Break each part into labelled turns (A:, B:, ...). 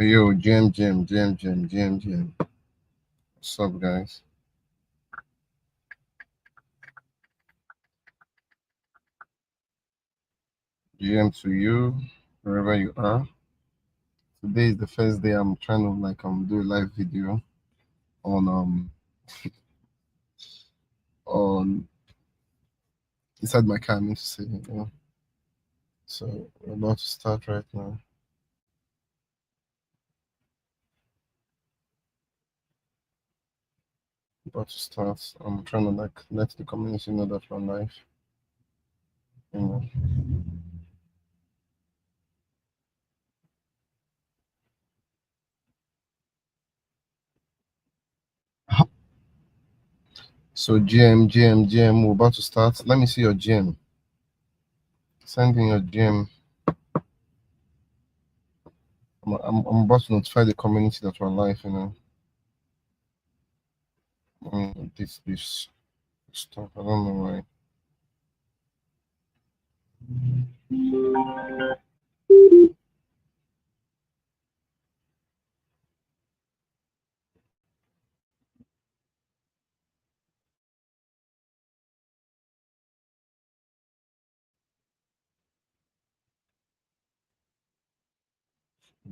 A: Yo, Jim. What's up, guys? GM to you, wherever you are. Today is the first day I'm trying to do a live video on on inside my car. I mean to say. So we're about to start right now. About to start. I'm trying to let the community know that we're live. You know. So GM, we're about to start. Let me see your GM. Send in your GM. I'm about to notify the community that we're live. This stuff. I don't know why.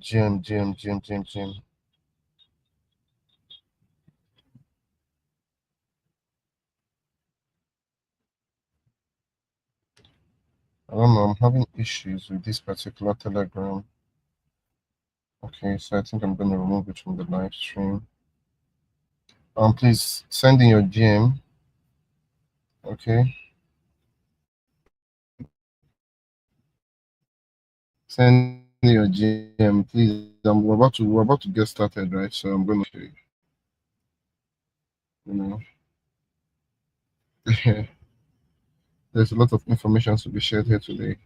A: GM. I don't know. I'm having issues with this particular Telegram. Okay, so I think I'm gonna remove it from the live stream. Please send in your GM. Okay, send in your GM, please. We're about to get started, right? So I'm gonna, you know, there's a lot of information to be shared here today.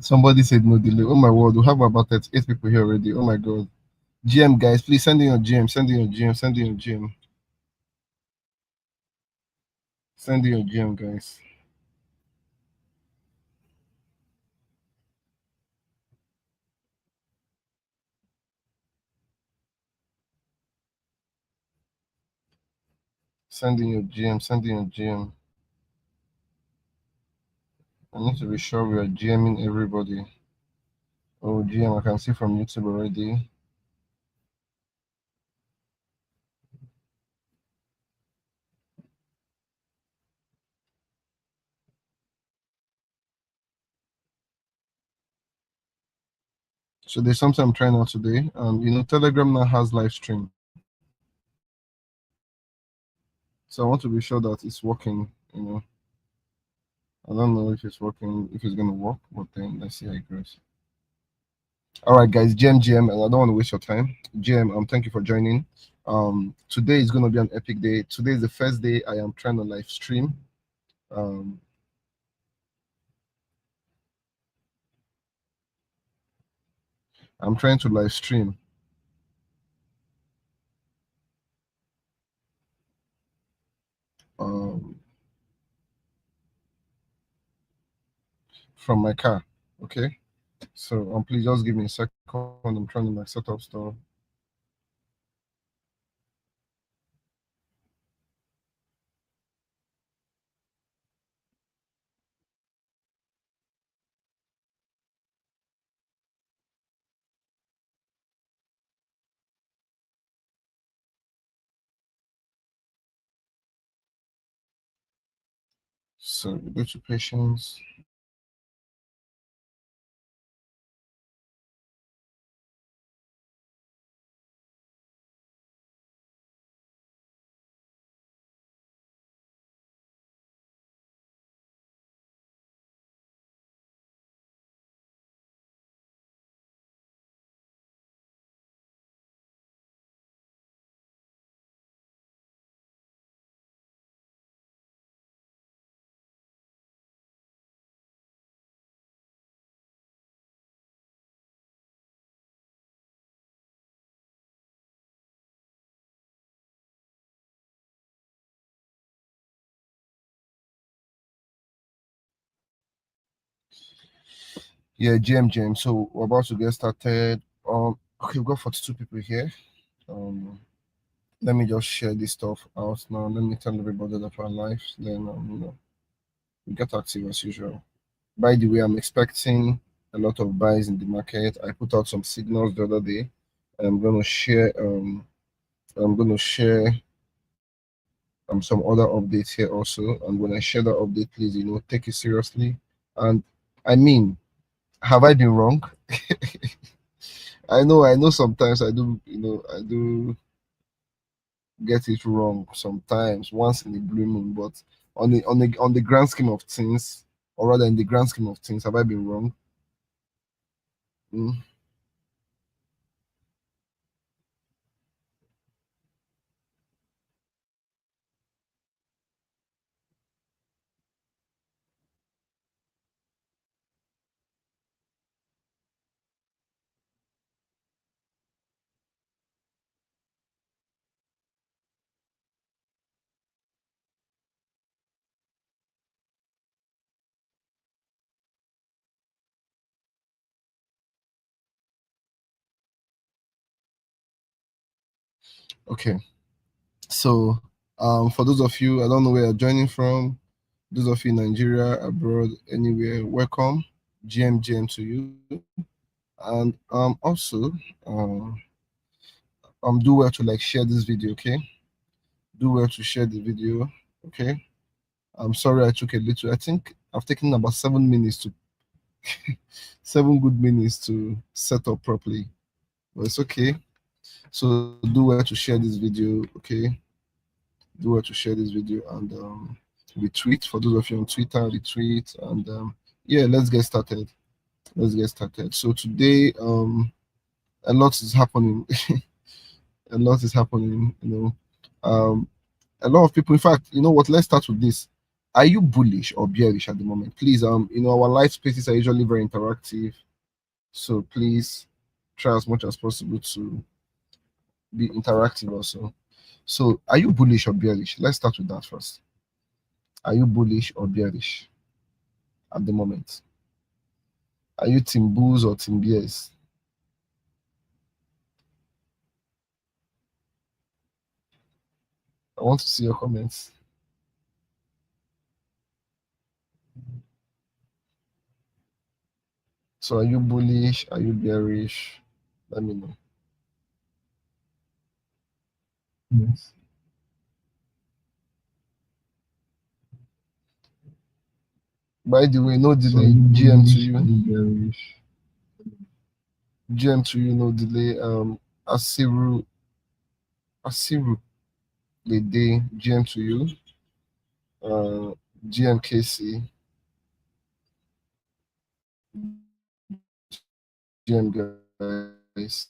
A: Somebody said no delay. Oh my word, we have about 38 people here already. Oh my god. GM guys, please send in your GM. Send in your GM. Send in your GM. Send in your GM, guys. Send in your GM. Send in your GM. I need to be sure we are GMing everybody. Oh, GM, I can see from YouTube already. So there's something I'm trying out today. Telegram now has live stream. So I want to be sure that it's working. I don't know if it's working, if it's gonna work, but then let's see how it goes. All right, guys, GM, and I don't want to waste your time. GM, thank you for joining. Today is gonna be an epic day. Today is the first day I am trying to live stream. Um, I'm trying to live stream. Um, from my car. Okay. So please just give me a second. I'm trying to set up stuff. So we go to patience. Yeah, GM. So we're about to get started. Okay, we've got 42 people here. Um, let me just share this stuff out now. Let me tell everybody that we're live. Then we get active as usual. By the way, I'm expecting a lot of buys in the market. I put out some signals the other day. I'm gonna share I'm gonna share some other updates here also. And when I share that update, please, take it seriously. And I mean, have I been wrong? I know sometimes I do get it wrong sometimes, once in a blue moon, but on the grand scheme of things, or rather in the grand scheme of things, have I been wrong? Mm, okay. So, for those of you, I don't know where you're joining from, those of you in Nigeria, abroad, anywhere, welcome. GM to you. And also, um, do well to like share this video, okay? Do well to share the video, okay? I'm sorry I took a little. I think I've taken about 7 minutes to 7 good minutes to set up properly, but it's okay. So do well to share this video, okay? Do well to share this video and retweet for those of you on Twitter, retweet and yeah, let's get started. Let's get started. So today, a lot is happening. A lot is happening. A lot of people. In fact, you know what? Let's start with this. Are you bullish or bearish at the moment? Please, our live spaces are usually very interactive, so please try as much as possible to be interactive also. So, are you bullish or bearish? Let's start with that first. Are you bullish or bearish at the moment? Are you team bulls or team bears? I want to see your comments. So, are you bullish? Are you bearish? Let me know. Yes. By the way, no
B: So
A: delay.
B: you
A: GM to
B: bullish, are
A: you.
B: you bearish?
A: GM to you, no delay. Asiru, Asiru, the day. GM to you. Uh, GMKC, GM guys.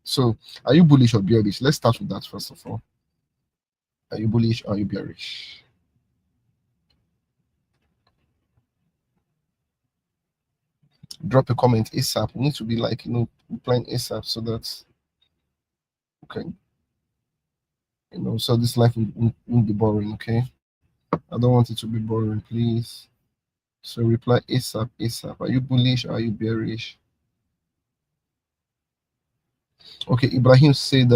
A: So, are you bullish or bearish? Let's start with that first of all. Are you bullish or are you bearish? Drop a comment ASAP. We need to be like, replying ASAP so that, okay, so this life won't be boring, okay? I don't want it to be boring, please. So reply ASAP, ASAP. Are you bullish or are you bearish? Okay, Ibrahim said,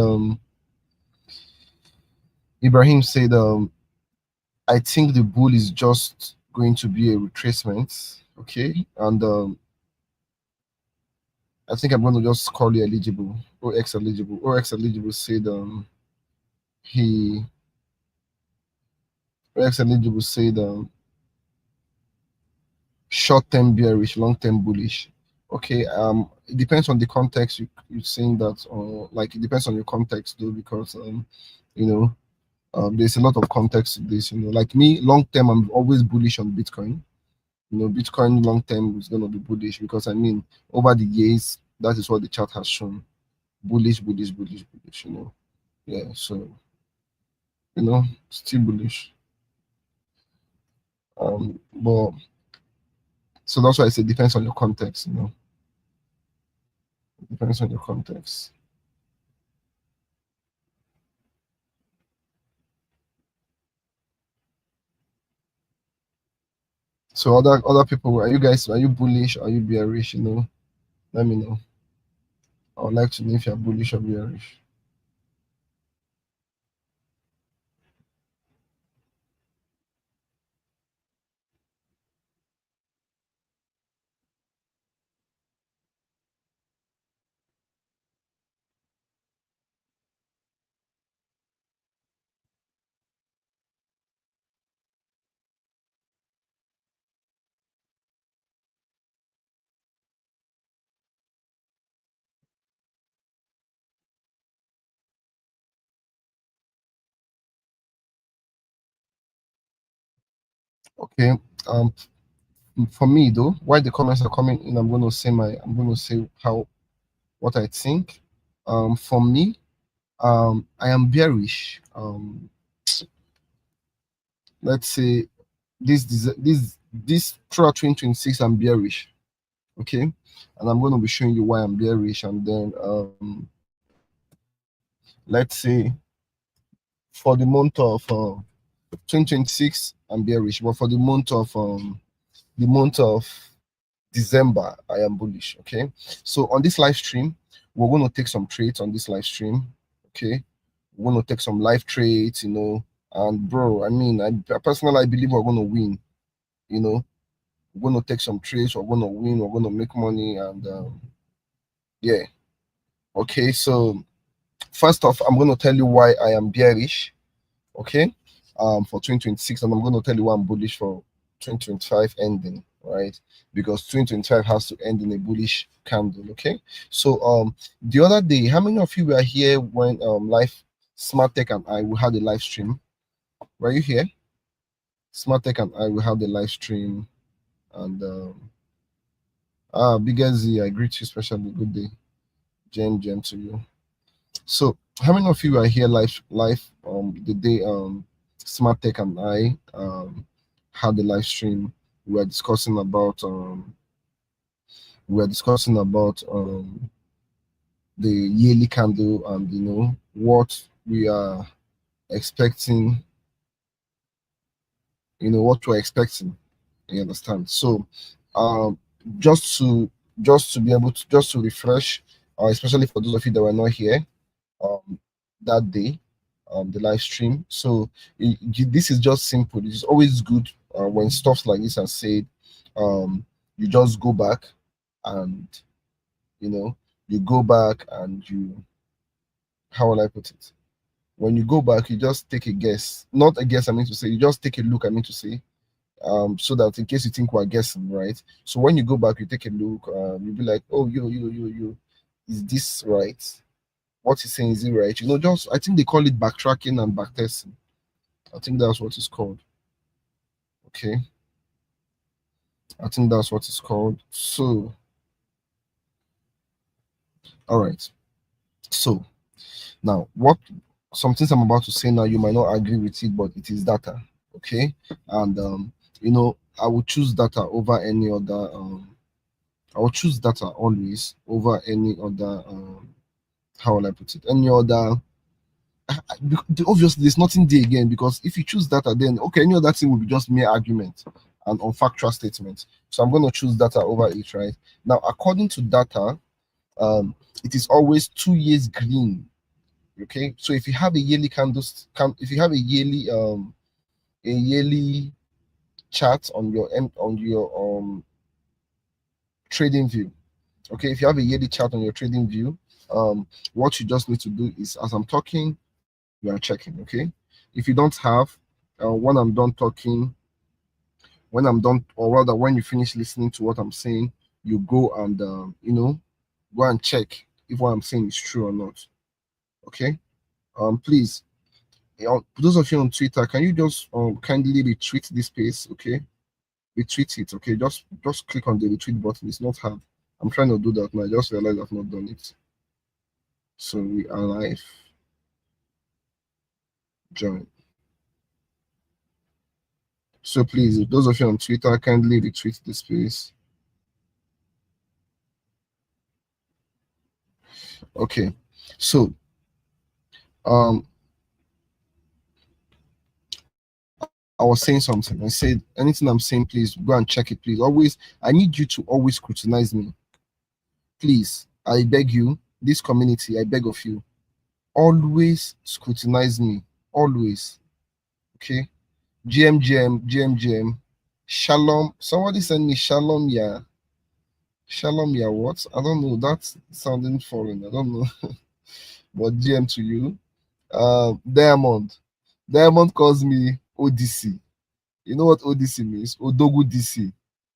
A: I think the bull is just going to be a retracement. Okay. And I think I'm going to just call you eligible. OX eligible. OX eligible said he OX eligible said short-term bearish, long-term bullish. Okay, it depends on the context you're saying that, or like it depends on your context though, because you know, there's a lot of context to this. Like me, long term, I'm always bullish on Bitcoin. Bitcoin long term is gonna be bullish because I mean, over the years, that is what the chart has shown: bullish, bullish, bullish, bullish. Yeah. So still bullish. But so that's why I say depends on your context. Depends on your context. So other people, are you bullish? Are you bearish? Let me know. I would like to know if you're bullish or bearish. Okay. Um, for me though, while the comments are coming in, I'm gonna say how what I think. For me, I am bearish. Let's say this throughout 2026, I'm bearish. Okay, and I'm gonna be showing you why I'm bearish, and then let's say for the month of 2026, I'm bearish, but for the month of December, I am bullish. Okay, so on this live stream, we're going to take some trades on this live stream. Okay, we're going to take some live trades, and bro, I mean, I personally I believe we're going to win. You know, we're going to take some trades, we're going to win, we're going to make money, and yeah. Okay, so first off, I'm going to tell you why I am bearish. Okay, for 2026, and I'm going to tell you why I'm bullish for 2025 ending, right? Because 2025 has to end in a bullish candle. Okay, so the other day, how many of you were here when live Smart Tech and I we had a live stream? Were you here? Smart Tech and I we had a live stream, and Big Z, I greet you especially. Good day, Jen to you. So, how many of you are here live the day Smart Tech and I had the live stream? We were discussing about the yearly candle, and what we are expecting, what we're expecting. You understand? So um just to be able to just to refresh, especially for those of you that were not here um that day, the live stream. So this is just simple. It is always good when stuff like this are said. You just go back and you know you go back and you how will I put it? When you go back, you just take a guess. Not a guess, I mean to say, you just take a look, I mean to say, so that in case you think we're guessing, right? So when you go back, you take a look, you'll be like, oh, yo, is this right? What he's saying, is it right? Just I think they call it backtracking and backtesting. I think that's what it's called. Okay. I think that's what it's called. So, all right. So now what some things I'm about to say now, you might not agree with it, but it is data. Okay. And I would choose data over any other I will choose data always over any other how will I put it? Any other obviously there's nothing there again, because if you choose data, then okay, any other thing will be just mere argument and unfactual statement. So I'm going to choose data over it, right? Now, according to data, it is always 2 years green. Okay, so if you have a yearly if you have a yearly chart on your trading view. Okay, if you have a yearly chart on your trading view, what you just need to do is, as I'm talking, you are checking. Okay, if you don't have, when I'm done talking, when I'm done, or rather when you finish listening to what I'm saying, you go and go and check if what I'm saying is true or not. Okay. Please, those of you on Twitter, can you just kindly retweet this space? Okay, retweet it. Okay, just click on the retweet button. It's not hard. I'm trying to do that now. I just realized I've not done it. So we are live. Join. So please, those of you on Twitter, kindly retweet this space. Okay. So I was saying something. I said anything I'm saying, please go and check it, please. Always, I need you to always scrutinize me. Please, I beg you, this community, I beg of you, always scrutinize me. Always. Okay. GM. Shalom. Somebody send me shalom, yeah. Shalom, yeah, what? I don't know. That's sounding foreign. I don't know. But GM to you. Diamond. Diamond calls me ODC. You know what ODC means? Odogu DC.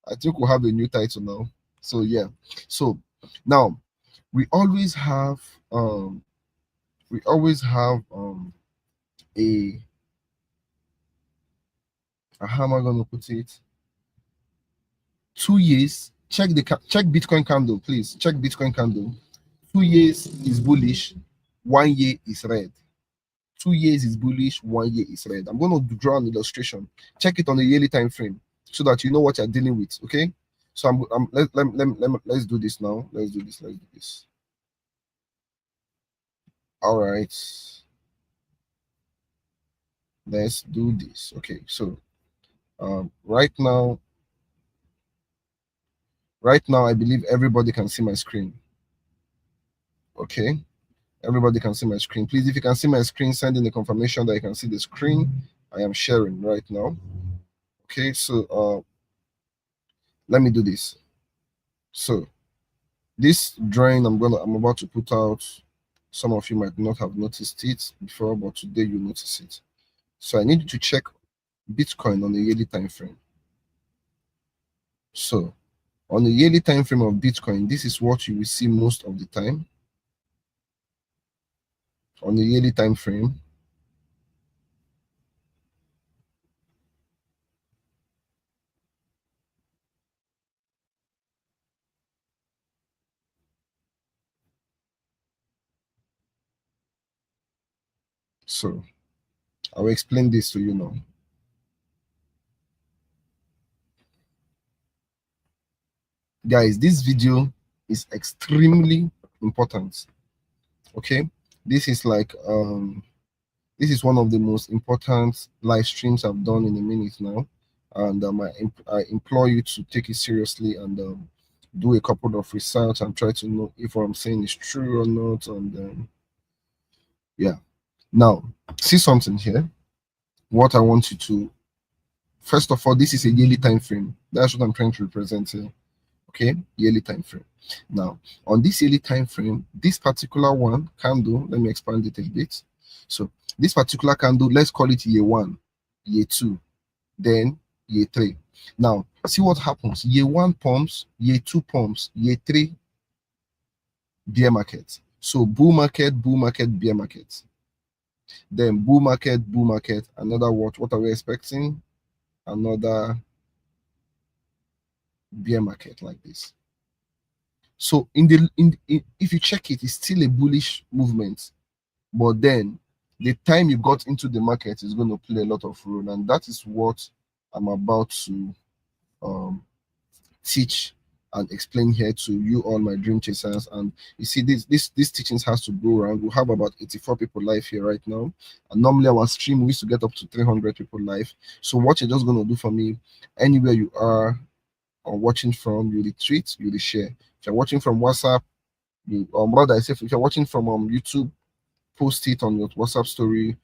A: I think we'll have a new title now. So yeah. So now we always have we always have a how am I gonna put it? 2 years. Check Bitcoin candle, please. Check Bitcoin candle. 2 years is bullish, 1 year is red. 2 years is bullish, 1 year is red. I'm going to draw an illustration. Check it on the yearly time frame so that you know what you're dealing with. Okay. So let's do this now. Let's do this. All right. Let's do this. Okay. So right now, I believe everybody can see my screen. Okay. Everybody can see my screen. Please, if you can see my screen, send in a confirmation that you can see the screen I am sharing right now. Okay, so let me do this. So this drawing I'm about to put out, some of you might not have noticed it before, but today you notice it. So I need you to check Bitcoin on a yearly time frame. So on the yearly time frame of Bitcoin, this is what you will see most of the time. On the yearly time frame, so I will explain this to you now. Guys, this video is extremely important. Okay, this is like this is one of the most important live streams I've done in a minute now, and I implore you to take it seriously and do a couple of research and try to know if what I'm saying is true or not. And yeah, now see something here. What I want you to first of all, this is a yearly time frame. That's what I'm trying to represent here. Okay, yearly time frame. Now on this yearly time frame, this particular one candle, let me expand it a bit. So this particular candle, let's call it year one, year two, then year three. Now see what happens. Year one pumps, year two pumps, year three bear market. So bull market, bear market. Then bull market, another what are we expecting? Another bear market like this. So if you check it, it's still a bullish movement, but then the time you got into the market is going to play a lot of role, and that is what I'm about to teach and explain here to you, all my dream chasers. And you see, these teachings has to go around. We have about 84 people live here right now, and normally our stream we used to get up to 300 people live. So what you're just going to do for me, anywhere you are or watching from, you retweet, you share. If you're watching from WhatsApp, you brother, I say if you're watching from YouTube, post it on your WhatsApp story,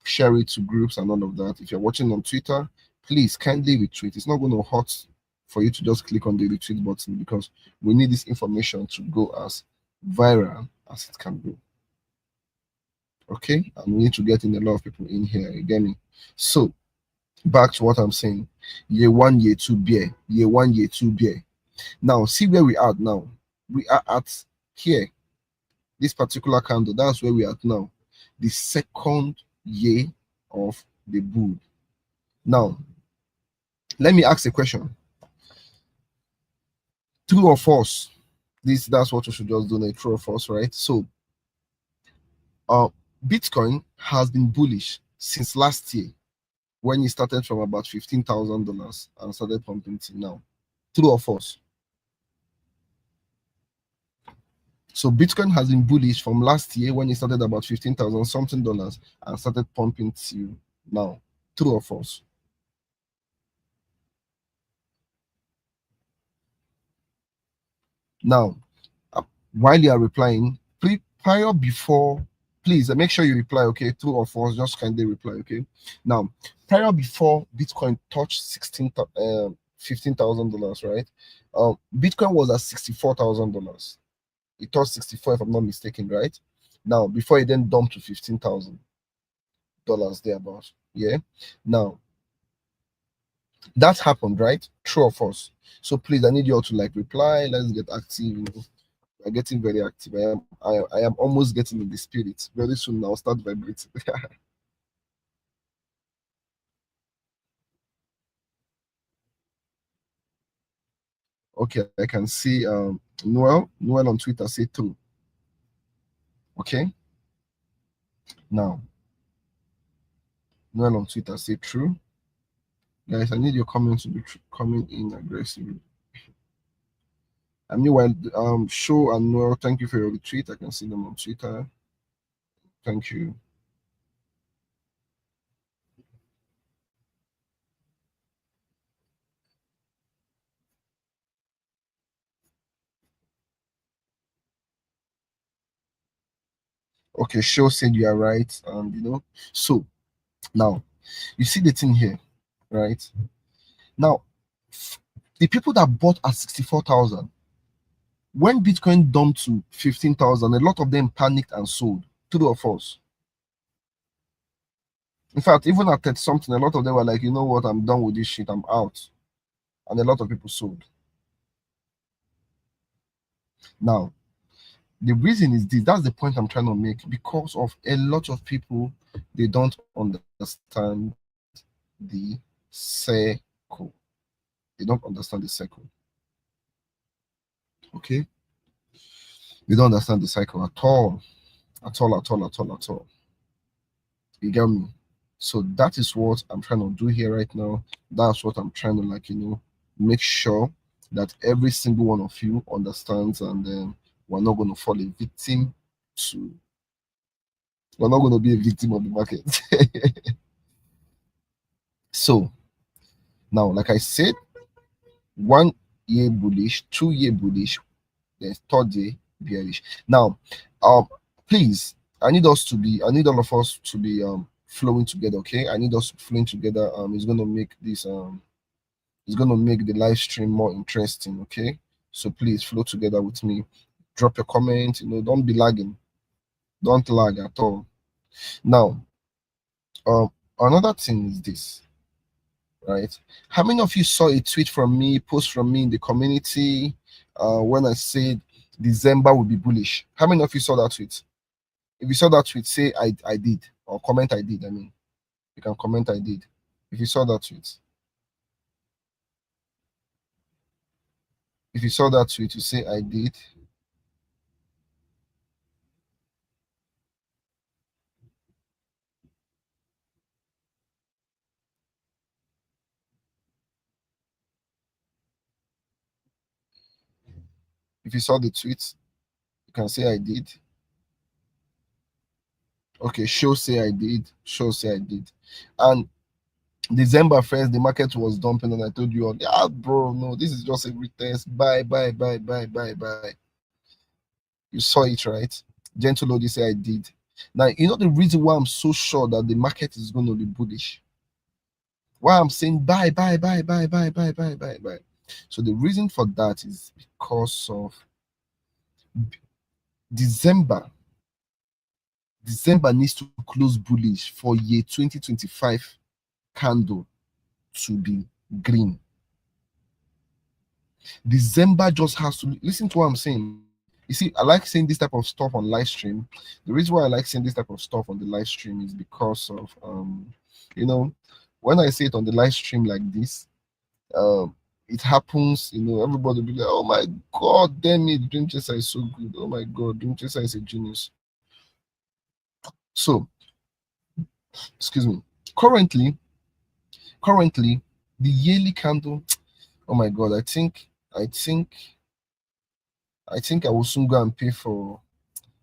A: share it to groups and all of that. If you're watching on Twitter, please kindly retweet. It's not going to hurt for you to just click on the retweet button, because we need this information to go as viral as it can go. Okay, and we need to get in a lot of people in here. You get me? So Back to what I'm saying. Year one, year two, bear. Year one, year two, bear. Now, see where we are now. We are at here, this particular candle. That's where we are at now. The second year of the bull. Now, let me ask a question. True or false? That's what we should just do. True or false, right? So, uh, Bitcoin has been bullish since last year when it started from about $15,000 and started pumping till now. True or false? So Bitcoin has been bullish from last year when it started about 15,000 something dollars and started pumping till now. True or false? Now, while you are replying, prior before, please make sure you reply, okay? True or false, just kindly reply, okay? Now, prior before Bitcoin touched $15,000, right? Bitcoin was at $64,000. It touched 64 if I'm not mistaken, right? Now, before it then dumped to $15,000 thereabout. Yeah. Now, that happened, right? True or false? So please, I need you all to like reply. Let's get active. I'm getting very active. I am almost getting in the spirit. Very soon I'll start vibrating. Okay, I can see Noel on Twitter say true. Okay. Now, Noel on Twitter say true. Guys, I need your comments to be coming in aggressively. And meanwhile, Show and Noel, thank you for your retweet. I can see them on Twitter. Thank you. Okay, Show said you are right, and so now you see the thing here, right? Now, the people that bought at 64,000, when Bitcoin dumped to 15,000, a lot of them panicked and sold. True or false? In fact, even at 30 something, a lot of them were like, you know what, I'm done with this shit, I'm out. And a lot of people sold. Now, the reason is this, that's the point I'm trying to make, because of a lot of people, they don't understand the circle. They don't understand the cycle. Okay? They don't understand the cycle at all. At all, at all, at all, at all. You get me? So that is what I'm trying to do here right now. That's what I'm trying to make sure that every single one of you understands, and then we're not going to fall a victim to we're not going to be a victim of the market. So now, like I said, 1 year bullish, 2 year bullish, then third day bearish. Now, please, I need all of us to be flowing together. Okay, I need us flowing together. It's going to make the live stream more interesting. Okay, so please flow together with me. Drop your comment. Don't be lagging. Don't lag at all. Now, another thing is this, right? How many of you saw a tweet from me, post from me in the community, when I said December will be bullish? How many of you saw that tweet? If you saw that tweet, say I did, or comment I did. I mean, you can comment I did. If you saw that tweet, you say I did. If you saw the tweet, you can say I did. Okay, show say I did. Show say I did. And December 1st, the market was dumping, and I told you all, yeah, bro, no, this is just a retest. Buy, buy, buy, buy, buy, buy. You saw it, right? Gentle Lodi say I did. Now, the reason why I'm so sure that the market is going to be bullish. Why I'm saying buy, buy, buy, buy, buy, buy, buy, buy, buy. So the reason for that is because of December. December needs to close bullish for year 2025 candle. to be green. December just has to listen to what I'm saying. You see, I like saying this type of stuff on live stream. The reason why I like saying this type of stuff on the live stream is because of you know, when I say it on the live stream like this, it happens, everybody will be like, oh my god, damn it, Dream Chaser is so good. Oh my god, Dream Chaser is a genius. So, excuse me. Currently, the yearly candle, oh my god, I think I will soon go and pay for.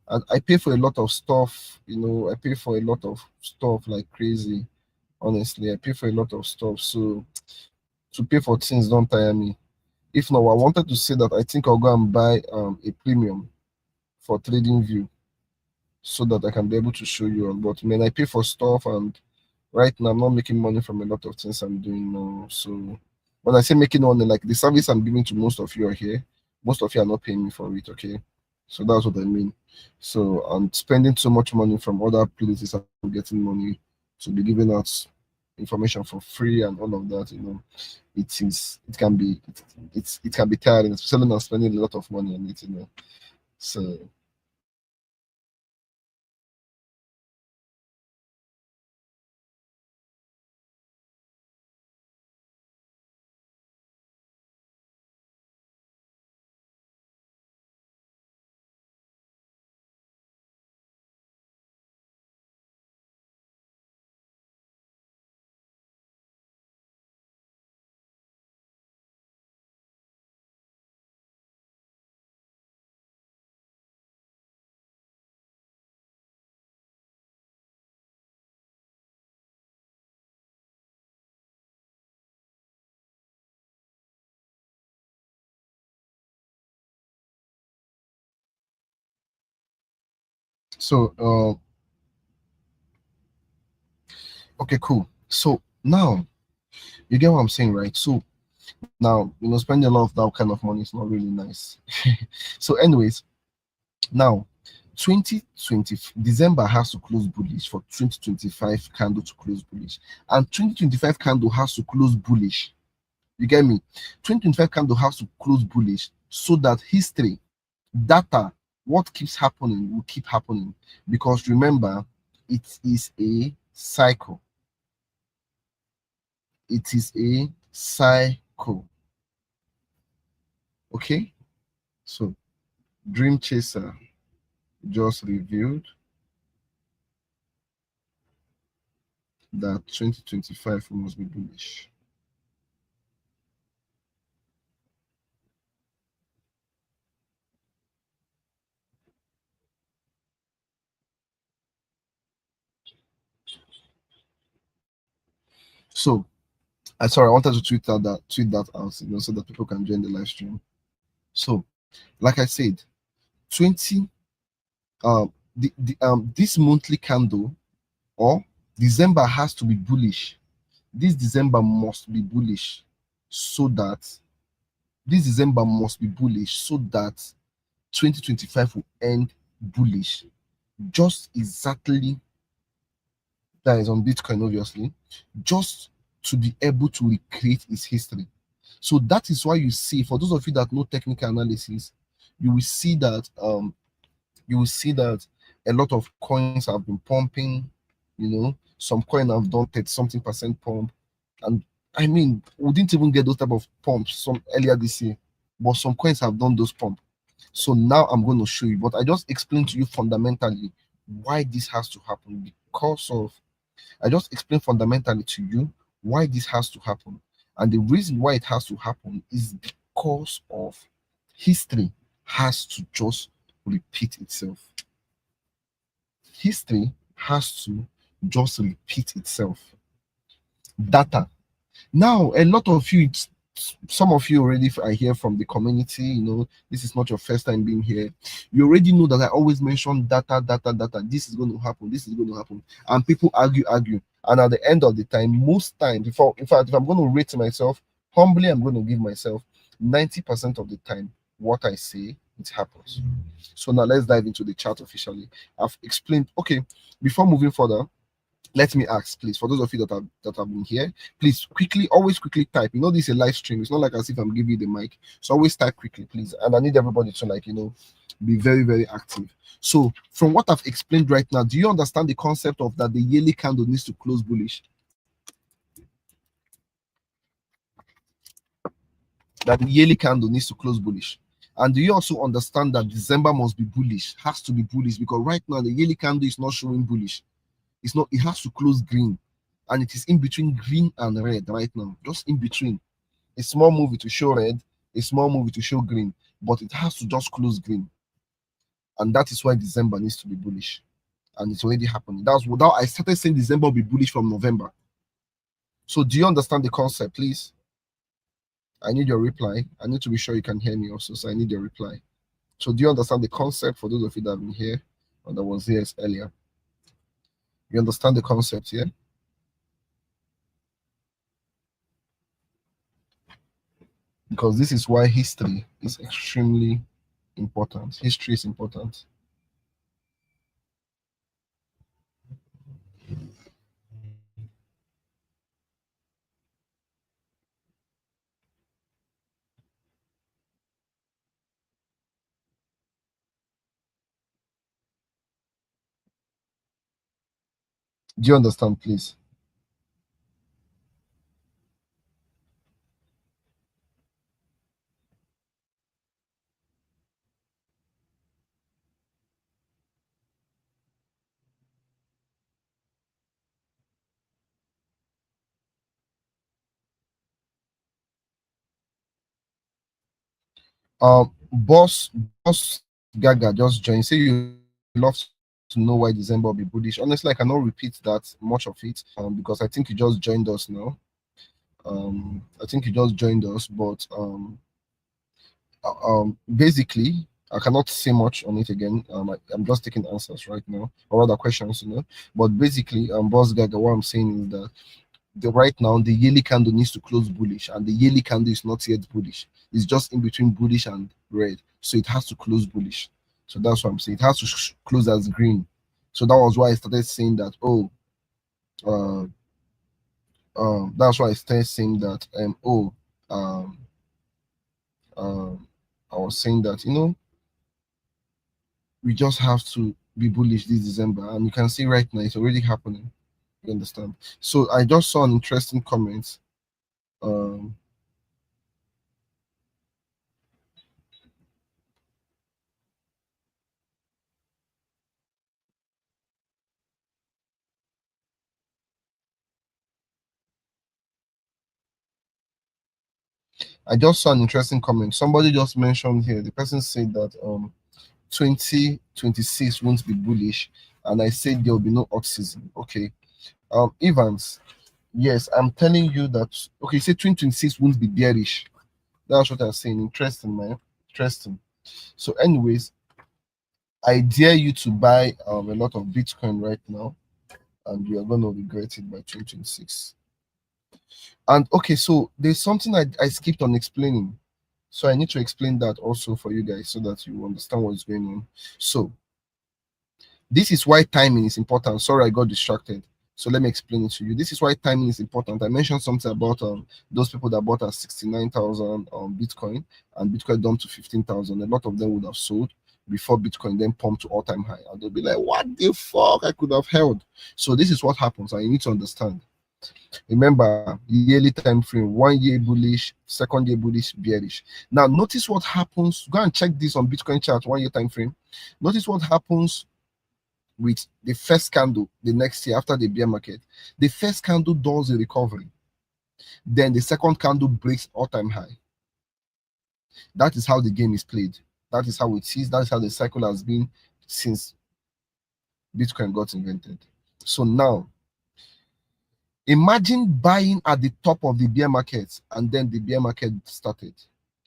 A: I pay for a lot of stuff, I pay for a lot of stuff like crazy. Honestly, I pay for a lot of stuff. So to pay for things don't tire me. If not, I wanted to say that I think I'll go and buy a premium for Trading View so that I can be able to show you all. But man, I pay for stuff, and right now I'm not making money from a lot of things I'm doing now. So when I say making money, like the service I'm giving to most of you are here, most of you are not paying me for it, okay? So that's what I mean. So I'm spending so much money from other places, I'm getting money to be giving out information for free and all of that, it can be tiring, especially when I'm spending a lot of money on it. So so okay, cool. So now you get what I'm saying, right? So now, spending a lot of that kind of money is not really nice. So, anyways, now 2020 December has to close bullish for 2025 candle to close bullish, and 2025 candle has to close bullish. You get me? 2025 candle has to close bullish so that history, data, what keeps happening will keep happening. Because remember, it is a cycle. It is a cycle. Okay? So, Dream Chaser just revealed that 2025 must be bullish. So, I wanted to tweet that out, so that people can join the live stream. So, like I said, 20 this monthly candle or December has to be bullish. This December must be bullish so that this December must be bullish so that 2025 will end bullish. Just exactly, that is on Bitcoin, obviously, just to be able to recreate its history. So that is why you see, for those of you that know technical analysis, you will see that a lot of coins have been pumping. Some coin have done 30 something percent pump, and I mean, we didn't even get those type of pumps some earlier this year, but some coins have done those pump. So now I'm going to show you, but I just explained to you fundamentally why this has to happen. I just explained fundamentally to you why this has to happen. And the reason why it has to happen is because of history has to just repeat itself. History has to just repeat itself. Data. Now, a lot of you, some of you already are here from the community. This is not your first time being here. You already know that I always mention data, data, data. This is going to happen. This is going to happen. And people argue. And at the end of the time, most times, in fact, if I'm going to rate myself, humbly, I'm going to give myself 90% of the time, what I say, it happens. So now let's dive into the chart officially. I've explained. Okay, before moving further, Let me ask, please, for those of you that have been here, please always quickly type. This is a live stream. It's not like as if I'm giving you the mic. So always type quickly, please. And I need everybody to be very, very active. So from what I've explained right now, do you understand the concept of that the yearly candle needs to close bullish? That the yearly candle needs to close bullish. And do you also understand that December must be bullish, has to be bullish, because right now the yearly candle is not showing bullish. It's not, it has to close green. And it is in between green and red right now, just in between. A small movie to show red, a small movie to show green, but it has to just close green. And that is why December needs to be bullish. And it's already happening. That's without I started saying December will be bullish from November. So do you understand the concept, please? I need your reply. I need to be sure you can hear me also. So I need your reply. So do you understand the concept for those of you that have been here or that was here earlier? You understand the concept, yeah? Because this is why history is extremely important. History is important. Do you understand, please? Boss Gaga just joined. Say you love to know why December will be bullish. Honestly, I cannot repeat that much of it because I think you just joined us now. I think you just joined us, but basically, I cannot say much on it again. I'm just taking answers right now, or other questions. But basically, Boss Gaga, what I'm saying is that right now the yearly candle needs to close bullish, and the yearly candle is not yet bullish. It's just in between bullish and red, so it has to close bullish. So that's what I'm saying. It has to close as green. So that was why I started saying that. Uh, that's why I started saying that. Um, I was saying that we just have to be bullish this December, and you can see right now it's already happening. You understand? So I just saw an interesting comment. Um, I just saw an interesting comment. Somebody just mentioned here. The person said that 2026 won't be bullish, and I said there will be no off season. Okay. Evans, yes, I'm telling you that. Okay, say 2026 won't be bearish. That's what I'm saying. Interesting, man. Interesting. So, anyways, I dare you to buy a lot of Bitcoin right now, and you are going to regret it by 2026. And okay, so there's something I skipped on explaining. So I need to explain that also for you guys so that you understand what's going on. So this is why timing is important. Sorry, I got distracted. So let me explain it to you. This is why timing is important. I mentioned something about those people that bought at 69,000 Bitcoin and Bitcoin dumped to 15,000. A lot of them would have sold before Bitcoin then pumped to all-time high. And they'll be like, what the fuck? I could have held. So this is what happens, and you need to understand. Remember, yearly time frame, 1 year bullish, second year bullish, bearish. Now, notice what happens. Go and check this on Bitcoin chart, 1 year time frame. Notice what happens with the first candle the next year after the bear market. The first candle does a recovery. Then the second candle breaks all-time high. That is how the game is played. That is how it is. That is how the cycle has been since Bitcoin got invented. So now, imagine buying at the top of the bear market and then the bear market started.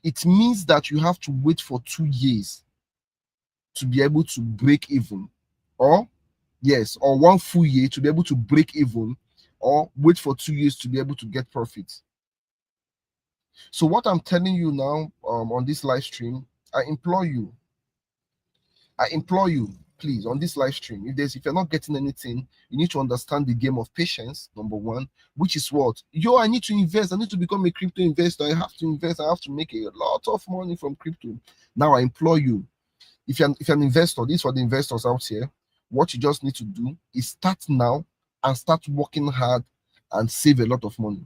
A: It means that you have to wait for 2 years to be able to break even, or yes, or 1 full year to be able to break even, or wait for 2 years to be able to get profit. So what I'm telling you now on this live stream, I implore you, please, on this live stream, if you're not getting anything, you need to understand the game of patience, number one, which is what? I need to invest. I need to become a crypto investor. I have to invest. I have to make a lot of money from crypto. Now I implore you, if you're an investor, this is for the investors out here, what you just need to do is start now and start working hard and save a lot of money.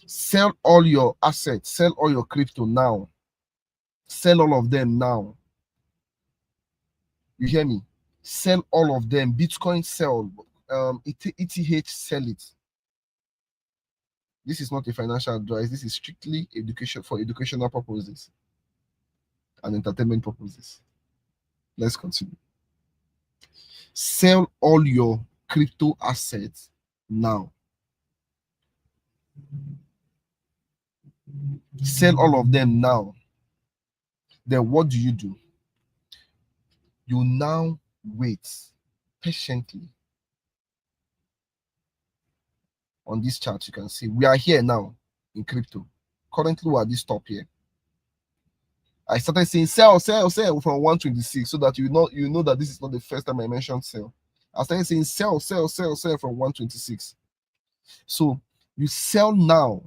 A: Sell all your assets, sell all your crypto now. Sell all of them now. You hear me? Sell all of them. Bitcoin, sell. ETH, sell it. This is not a financial advice. This is strictly education for educational purposes and entertainment purposes. Let's continue. Sell all your crypto assets now. Sell all of them now. Then what do? You now wait patiently. On this chart, you can see we are here now in crypto. Currently, we're at this top here. I started saying sell from 126 so that you know that this is not the first time I mentioned sell. I started saying sell from 126. So you sell now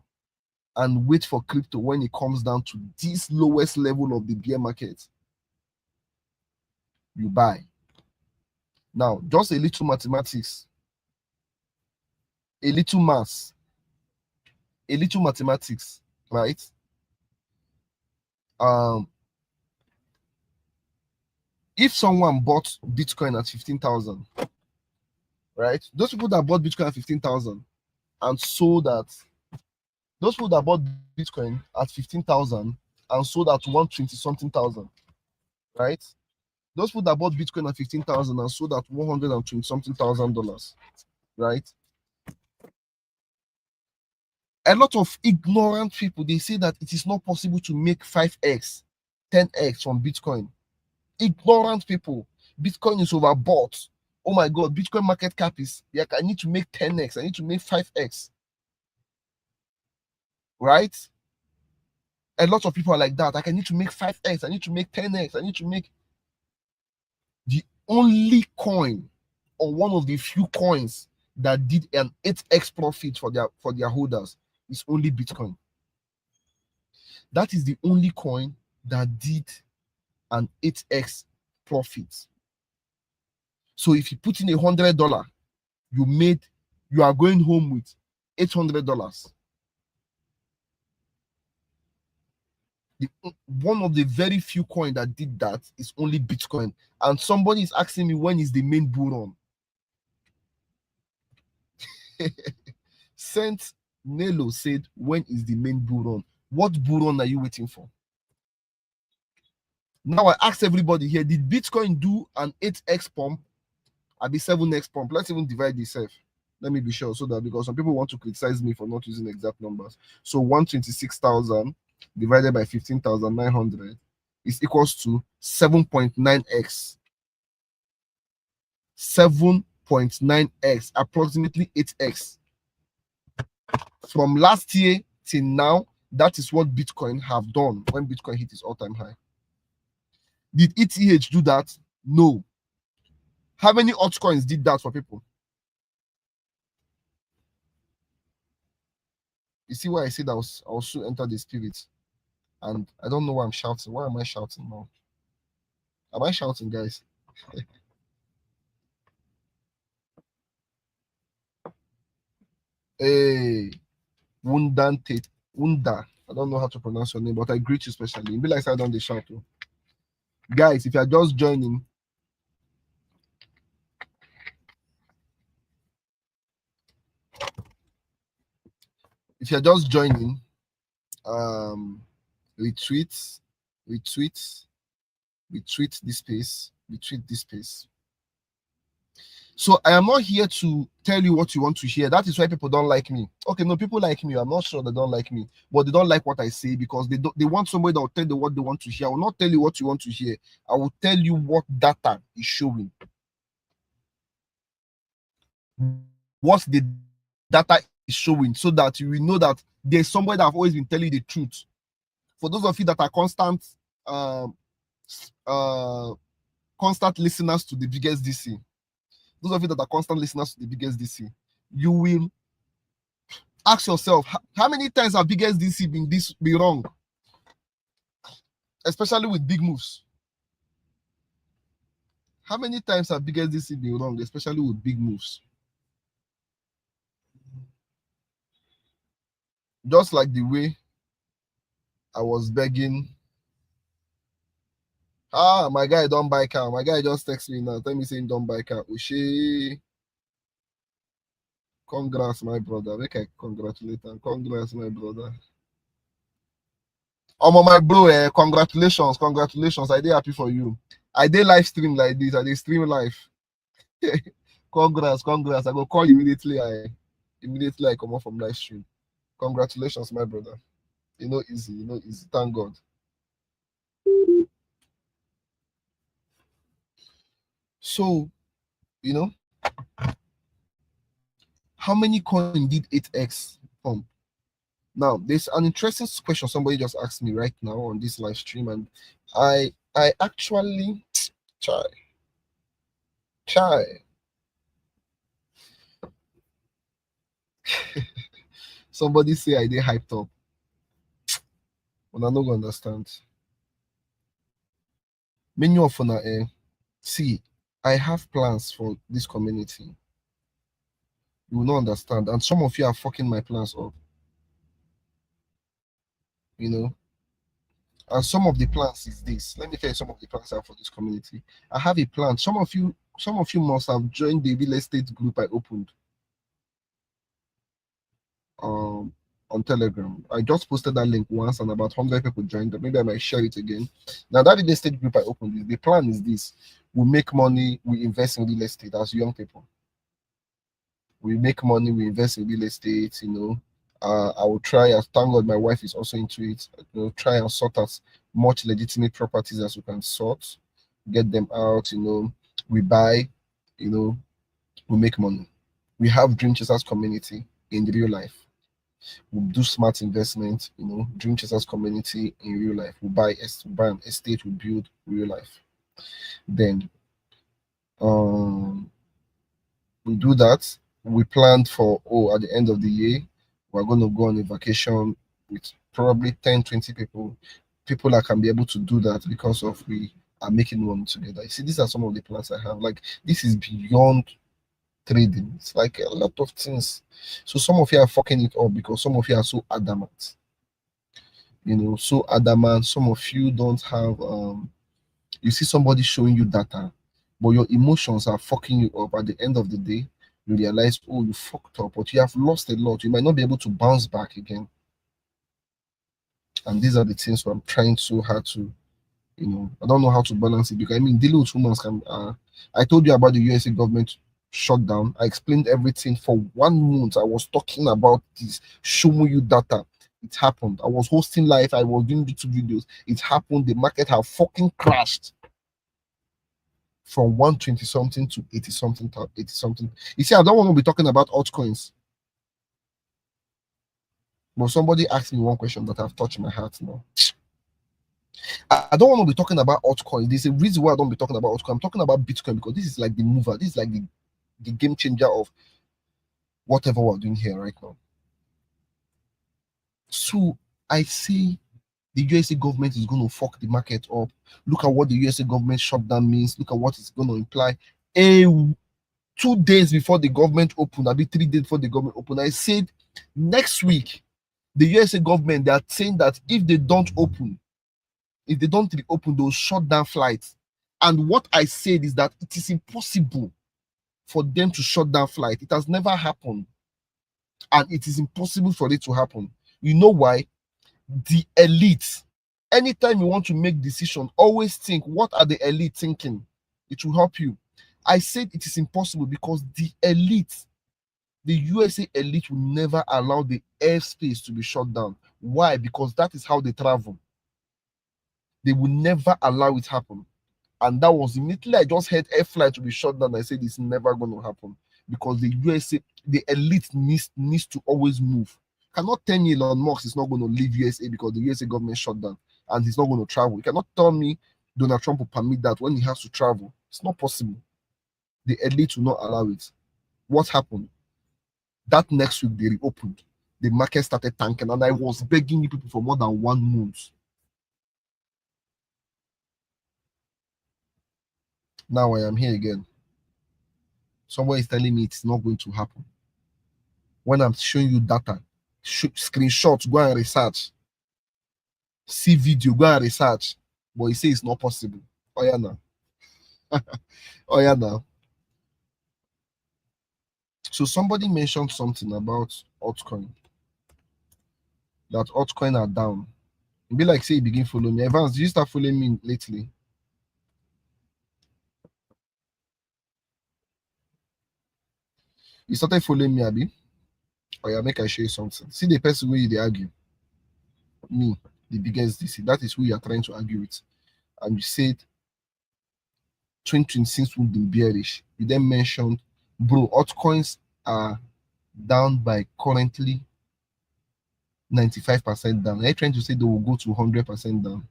A: and wait for crypto when it comes down to this lowest level of the bear market. You buy. Now, just a little mathematics, a little maths, a little mathematics, right? If someone bought Bitcoin at 15,000, right? Those people that bought Bitcoin at 15,000 and sold at, those people that bought Bitcoin at 15,000 and sold at 120 something thousand, right? Those people that bought Bitcoin at 15,000 and sold at $120 something thousand, right? A lot of ignorant people, they say that it is not possible to make 5x, 10x from Bitcoin. Ignorant people. Bitcoin is overbought. Oh my God, Bitcoin market cap is, I need to make 10x, I need to make 5x. Right? A lot of people are like that. I need to make 5x, I need to make 10x, I need to make. The only coin, or one of the few coins that did an 8x profit for their holders is only Bitcoin. That is the only coin that did an 8x profit. So if you put in $100, you are going home with $800. One of the very few coins that did that is only Bitcoin. And somebody is asking me, when is the main bull run? Saint Nelo said, when is the main bull run? What bull run are you waiting for? Now I ask everybody here, did Bitcoin do an 8x pump? I'll be 7x pump. Let's even divide this. Let me be sure, so that, because some people want to criticize me for not using exact numbers. So 126,000 divided by 15,900 is equals to 7.9x. 7.9x, approximately 8x. From last year till now, that is what Bitcoin have done when Bitcoin hit its all-time high. Did ETH do that? No. How many altcoins did that for people? You see why I said I'll soon enter the spirit. And I don't know why I'm shouting. Why am I shouting now? Am I shouting, guys? Hey, Wunda. I don't know how to pronounce your name, but I greet you specially. Be like I don't shout. Guys, if you are just joining, retweet this space. So I am not here to tell you what you want to hear. That is why people don't like me. Okay, no, people like me. I'm not sure they don't like me, but they don't like what I say because they want somebody that will tell them what they want to hear. I will not tell you what you want to hear. I will tell you what data is showing. What the data is showing, so that you will know that there's somebody that have always been telling you the truth. For those of you that are constant constant listeners to the biggest DC, those of you that are constant listeners to the biggest DC, you will ask yourself, how many times have biggest DC been wrong? Especially with big moves. How many times have biggest DC been wrong, especially with big moves? Just like the way I was begging, my guy don't buy car. My guy just text me now, tell me saying don't buy car. Ushi, congrats, my brother. Make I congratulate him. Congrats, my brother. My bro, congratulations. I dey happy for you. I dey live stream like this. I dey stream live. congrats. I go call you immediately. I come off from live stream. Congratulations, my brother. Easy. Thank God. So, how many coin did 8x pump? Now, there's an interesting question somebody just asked me right now on this live stream, and I actually try. Somebody say I did hyped up. When I no go understand. Many of you see, I have plans for this community. You will not understand, and some of you are fucking my plans up. And some of the plans is this. Let me tell you some of the plans I have for this community. I have a plan. Some of you must have joined the real estate group I opened on Telegram. I just posted that link once and about 100 people joined. Maybe I might share it again. Now that real estate group I opened, the plan is this: we make money, we invest in real estate as young people. We make money, we invest in real estate. I will try. Thank God my wife is also into it. Try and sort as much legitimate properties as we can sort, get them out. We buy. We make money. We have Dream Chasers community in real life. We do smart investment. Dream Chasers community in real life. We buy an estate. We build real life. Then, we do that. We planned for at the end of the year we're going to go on a vacation with probably 10-20 people that can be able to do that because of we are making money together. You see, these are some of the plans I have. Like, this is beyond trading. It's like a lot of things. So some of you are fucking it up because some of you are so adamant. So adamant. Some of you don't have you see somebody showing you data, but your emotions are fucking you up. At the end of the day, you realize, you fucked up, but you have lost a lot. You might not be able to bounce back again. And these are the things where I'm trying so hard to, I don't know how to balance it because dealing with humans can. I told you about the USA government shutdown. I explained everything for 1 month. I was talking about this, showing you data. It happened. I was hosting live. I was doing YouTube videos. It happened. The market have fucking crashed from 120 something to 80 something. You see, I don't want to be talking about altcoins. But somebody asked me one question that have touched my heart now. I don't want to be talking about altcoins. There's a reason why I don't be talking about altcoin. I'm talking about Bitcoin because this is like the mover. This is like the game changer of whatever we're doing here right now. So I say the USA government is going to fuck the market up. Look at what the USA government shutdown means. Look at what it's going to imply. 2 days before the government opened, I'll be 3 days before the government opened, I said next week, the USA government, they are saying that if they don't reopen, they'll shut down flights. And what I said is that it is impossible for them to shut down flight. It has never happened. And it is impossible for it to happen. You know why? The elite, anytime you want to make decisions, always think, what are the elite thinking? It will help you. I said it is impossible because the elite, the USA elite will never allow the airspace to be shut down. Why? Because that is how they travel. They will never allow it happen. And that was immediately I just heard air flight to be shut down. I said it's never going to happen because the USA, the elite needs to always move. Cannot tell me Elon Musk is not going to leave USA because the USA government shut down and he's not going to travel. You cannot tell me Donald Trump will permit that when he has to travel. It's not possible. The elite will not allow it. What happened? That next week they reopened. The market started tanking, and I was begging you people for more than 1 month. Now I am here again. Someone is telling me it's not going to happen. When I'm showing you data, screenshots, go and research. See video, go and research. But he says it's not possible. Oh yeah now. Oh yeah now. So somebody mentioned something about altcoin. That altcoin are down. It be like say you begin following me. Evans, do you start following me lately? You started following me, Abby? Oh yeah, make I show you something. See the person where they argue. Me, the biggest DC. That is who you are trying to argue with. And you said 2026 will be bearish. You then mentioned, bro, altcoins are down by currently 95% down. Are you trying to say they will go to 100% down?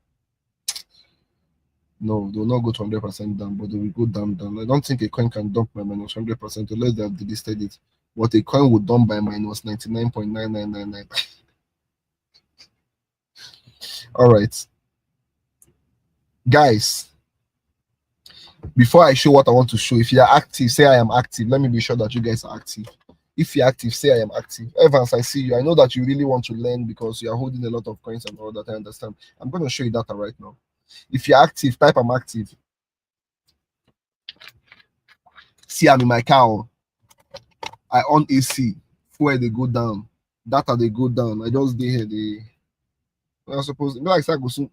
A: No, they will not go to 100% down, but they will go down. I don't think a coin can dump by minus 100% unless they have delisted it. But a coin would dump by minus 99.9999. All right, guys. Before I show what I want to show, if you are active, say I am active. Let me be sure that you guys are active. If you're active, say I am active. Evans, I see you. I know that you really want to learn because you are holding a lot of coins and all that. I understand. I'm going to show you data right now. If you're active, type I'm active. See, I'm in my car. I on AC. Where they go down. Data they go down. I just did here. I suppose like I go soon.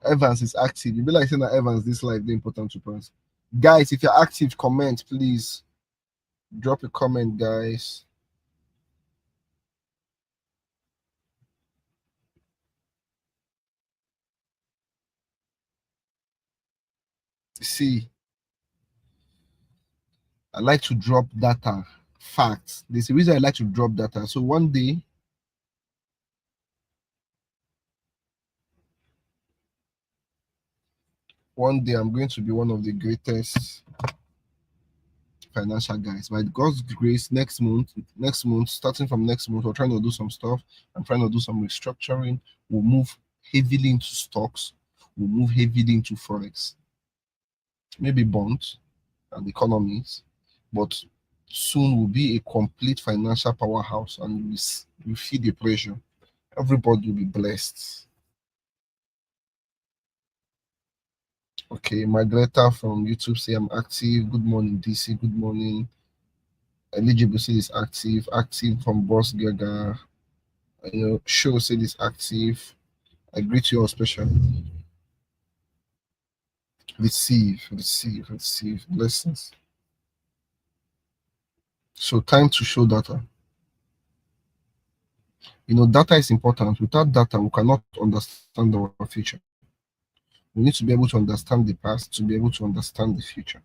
A: Evans is active. You be like saying that Evans this life the important to press. Guys, if you're active, comment please. Drop a comment, guys. See, I like to drop data, facts. There's a reason I like to drop data. So one day I'm going to be one of the greatest financial guys. By God's grace, next month, starting from next month, we're trying to do some stuff. I'm trying to do some restructuring. We'll move heavily into stocks. We'll move heavily into forex, maybe bonds and economies, but soon will be a complete financial powerhouse, and we feel the pressure. Everybody will be blessed. Okay, Margareta from YouTube say I'm active. Good morning, DC. Good morning. Eligible say is active. Active from Boss Gaga. Show say is active. I greet you all special. Receive blessings. So time to show data. Data is important. Without data, we cannot understand our future. We need to be able to understand the past to be able to understand the future.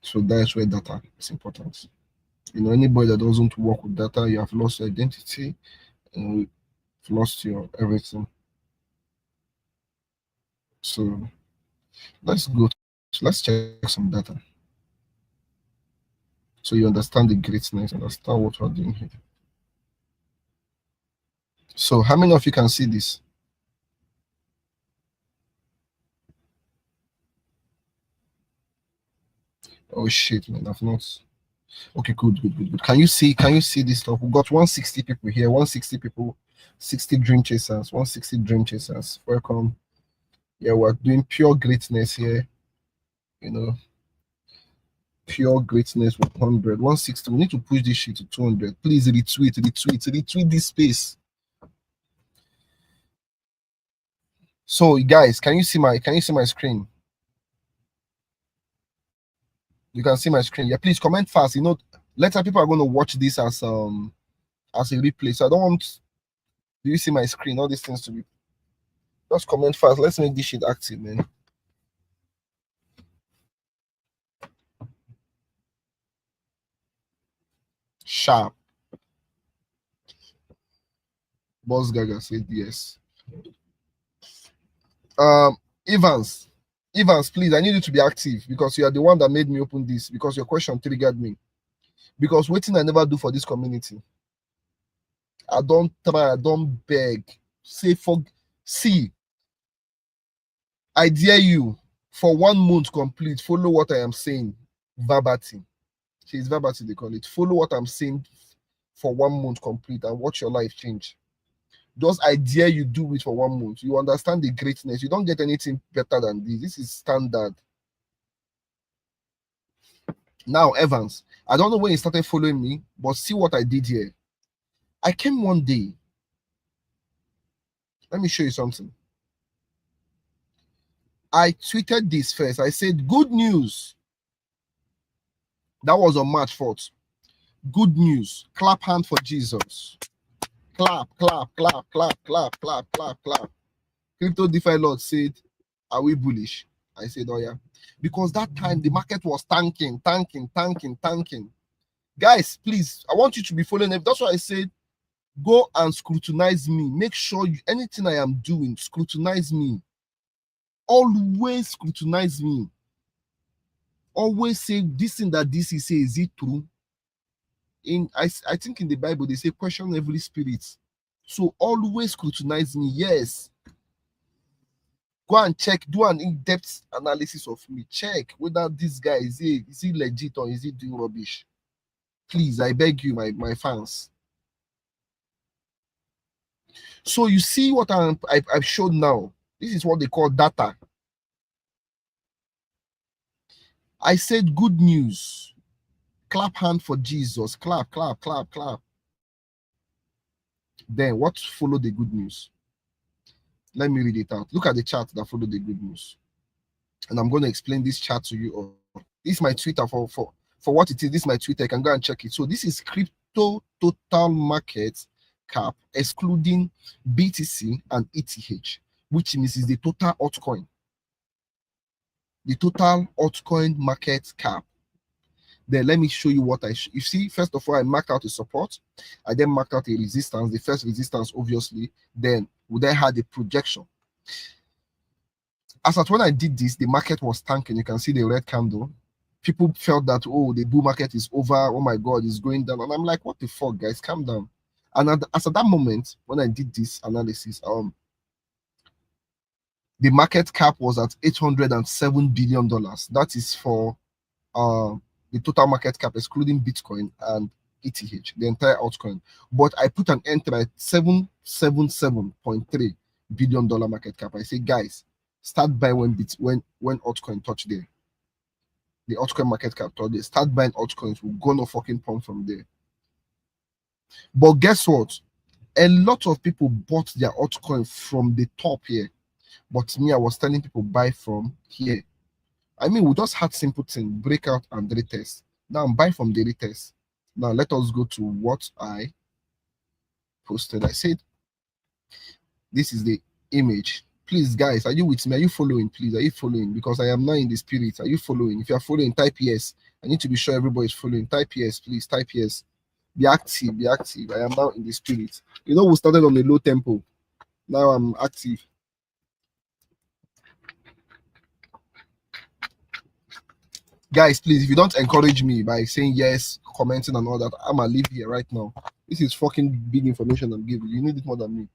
A: So that's where data is important. Anybody that doesn't work with data, you have lost your identity, and you've lost your everything. So let's check some data. So you understand the greatness, understand what we're doing here. So how many of you can see this? Oh shit, man, I've not. Okay, good. Can you see this stuff? We got 160 people here, 160 people, 60 dream chasers, 160 dream chasers. Welcome. Yeah, we're doing pure greatness here. Pure greatness 100, 160. We need to push this shit to 200. Please retweet this space. So guys, can you see my screen? You can see my screen. Yeah, please comment fast. Later people are going to watch this as a replay. So I don't want Do you see my screen? All these things to be. Just comment fast. Let's make this shit active, man. Sharp. Boss Gaga said yes. Evans. Evans, please, I need you to be active because you are the one that made me open this because your question triggered me. Because waiting I never do for this community. I don't try, I don't beg. See, I dare you for 1 month complete, follow what I am saying verbatim. It's verbatim, they call it. Follow what I'm saying for 1 month complete and watch your life change. Just I dare you do it for 1 month. You understand the greatness. You don't get anything better than this. This is standard. Now, Evans, I don't know when you started following me, but see what I did here. I came one day. Let me show you something. I tweeted this first. I said, good news. That was on March 4th. Good news. Clap hand for Jesus. Clap, clap, clap, clap, clap, clap, clap, clap. Crypto DeFi Lord said, are we bullish? I said, oh yeah. Because that time the market was tanking. Guys, please, I want you to be following it. That's why I said, go and scrutinize me. Make sure anything I am doing, scrutinize me. Always scrutinize me. Always say this thing that this is say, is it true? I think in the Bible they say question every spirit. So always scrutinize me. Yes. Go and check, do an in-depth analysis of me. Check whether this guy is he legit or is he doing rubbish. Please, I beg you, my fans. So you see what I've showed now. This is what they call data. I said good news. Clap hand for Jesus. Clap, clap, clap, clap. Then what followed the good news? Let me read it out. Look at the chart that followed the good news. And I'm going to explain this chart to you all. This is my Twitter for what it is. This is my Twitter. You can go and check it. So this is crypto total market cap, excluding BTC and ETH, which means is the total altcoin. The total altcoin market cap. Then let me show you what you see. First of all, I marked out a support. I then marked out a resistance. The first resistance, obviously. Then we then had a projection. As at when I did this, the market was tanking. You can see the red candle. People felt that, oh, the bull market is over. Oh my God, it's going down. And I'm like, what the fuck, guys? Calm down. And as at that moment, when I did this analysis, the market cap was at $807 billion. That is for the total market cap, excluding Bitcoin and ETH, the entire altcoin. But I put an entry at $777.3 billion market cap. I say, guys, start buying when altcoin touch there. The altcoin market cap touch there. Start buying altcoins. We'll go no fucking pump from there. But guess what? A lot of people bought their altcoin from the top here. But me, I was telling people buy from here. I mean, we just had simple thing, breakout and retest. Now buy from the retest. Now let us go to what I posted. I said, this is the image. Please, guys, are you with me? Are you following? Please, are you following? Because I am now in the spirit. Are you following? If you are following, type yes. I need to be sure everybody is following. Type yes, please. Type yes. Be active. Be active. I am now in the spirit. You know, we started on a low tempo. Now I'm active. Guys, please, if you don't encourage me by saying yes, commenting and all that, I'm gonna leave here right now. This is fucking big information I'm giving you. You need it more than me.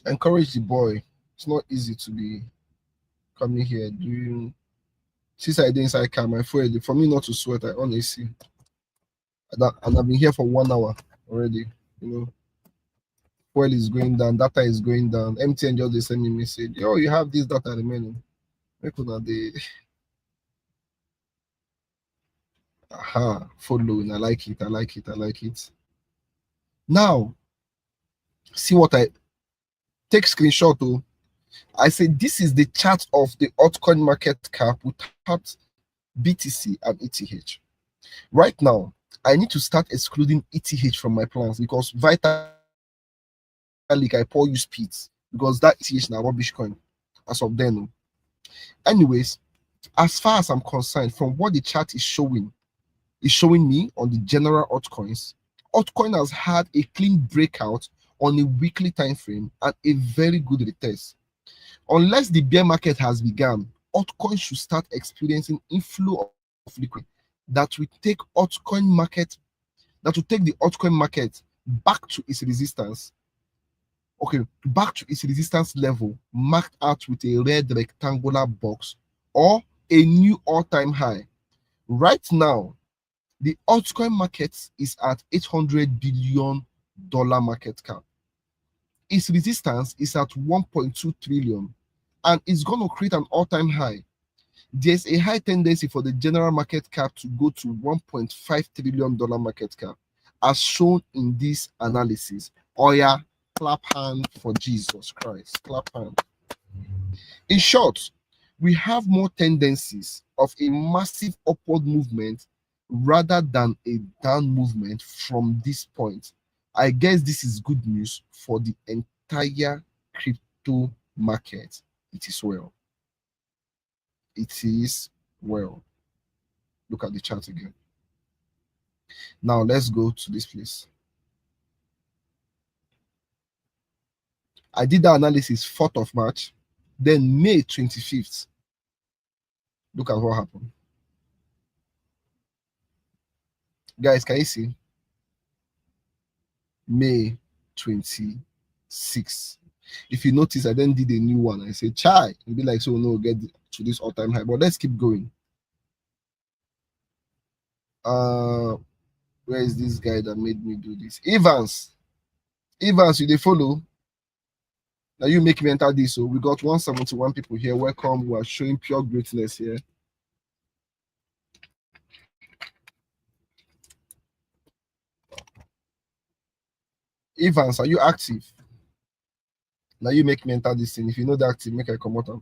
A: Encourage the boy. It's not easy to be coming here doing. Since I did inside car, my friend, for me not to sweat, I honestly. And I've been here for 1 hour already. You know, fuel is going down, data is going down. MTN just they send me message. Yo, you have this data remaining. Aha, following. I like it. I like it. I like it. Now, see what I take screenshot to. I say this is the chart of the altcoin market cap without BTC and ETH. Right now, I need to start excluding ETH from my plans because Vitalik I pour you speeds because that ETH now rubbish coin as of then. Anyways, as far as I'm concerned, from what the chart is showing me on the general altcoins, altcoin has had a clean breakout on a weekly time frame and a very good retest. Unless the bear market has begun, altcoins should start experiencing inflow of liquidity that will take the altcoin market back to its resistance. Okay, back to its resistance level marked out with a red rectangular box or a new all-time high. Right now, the altcoin market is at $800 billion market cap. Its resistance is at 1.2 trillion and it's going to create an all-time high. There's a high tendency for the general market cap to go to $1.5 trillion market cap, as shown in this analysis. Oya, clap hand for Jesus Christ. Clap hand. In short, we have more tendencies of a massive upward movement rather than a down movement from this point. I guess this is good news for the entire crypto market. It is well. It is well. Look at the chart again. Now let's go to this place. I did the analysis 4th of March, then May 25th. Look at what happened. Guys, can you see? May 26th. If you notice, I then did a new one. I said, chai, you'll be like, so no, get to this all-time high. But let's keep going. Where is this guy that made me do this? Evans, you they follow? Now you make me enter this. So we got 171 people here. Welcome. We are showing pure greatness here. Evans, are you active? Now you make me enter this thing. If you know the active, make I come out.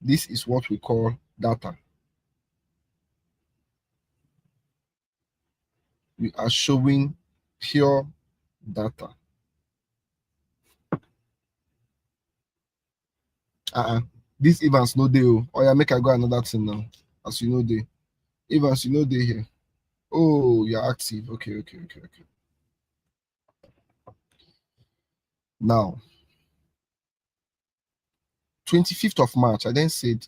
A: This is what we call data. We are showing pure data. This Evans no day. Oh yeah, make I go another thing now. As you know, day. Evans, you know they here. Oh, you're active. Okay. Now, 25th of March, I then said,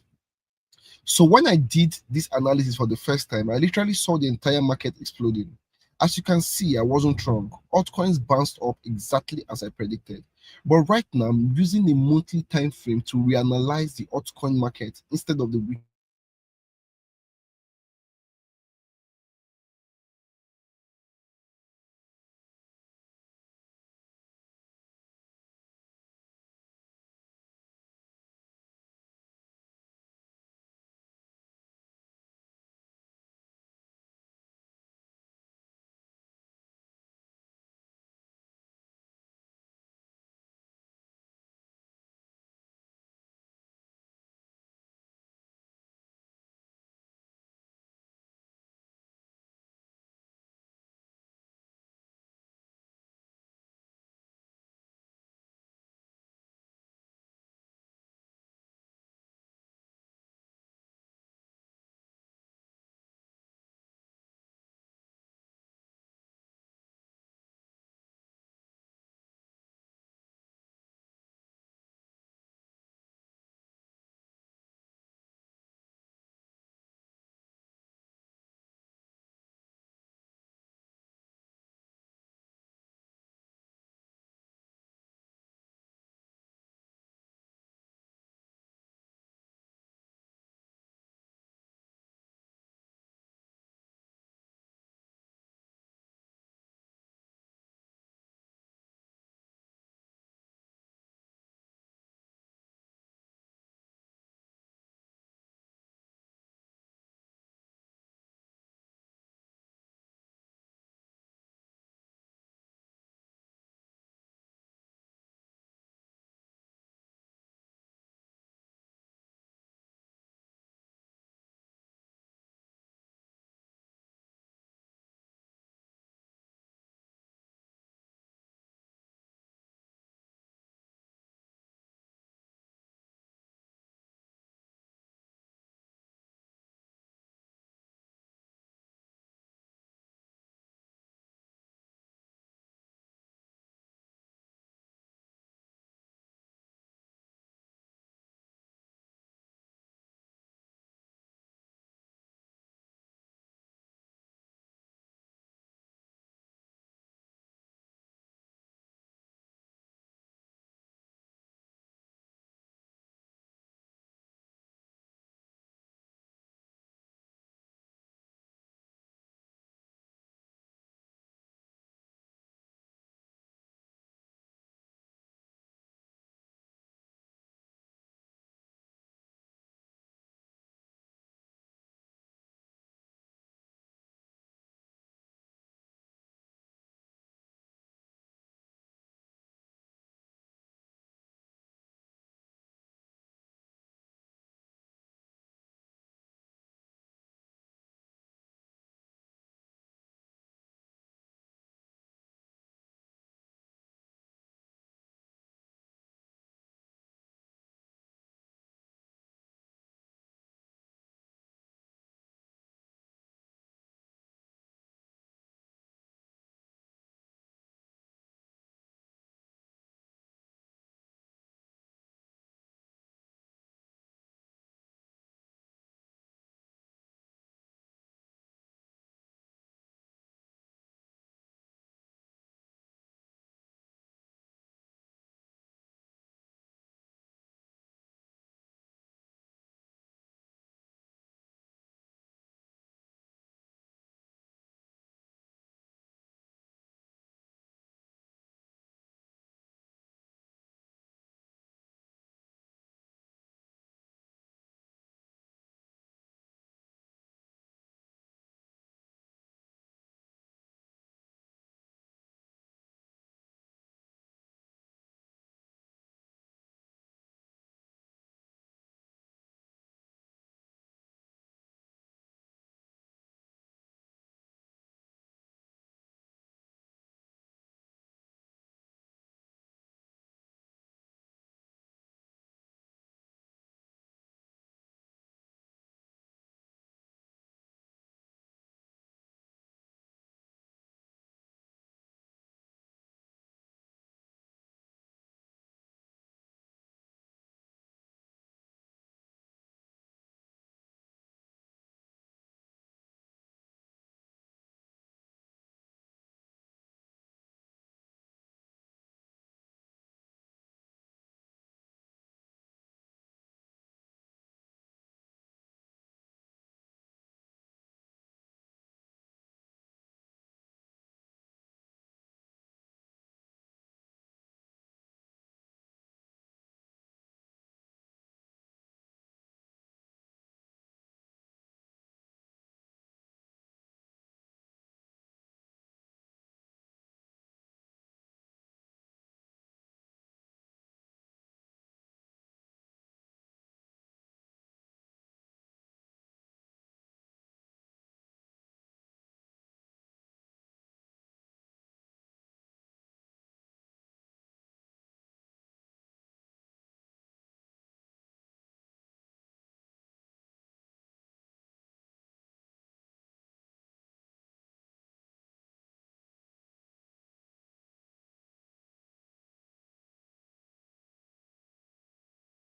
A: so when I did this analysis for the first time, I literally saw the entire market exploding. As you can see, I wasn't wrong. Altcoins bounced up exactly as I predicted. But right now, I'm using a monthly time frame to reanalyze the altcoin market instead of the weekly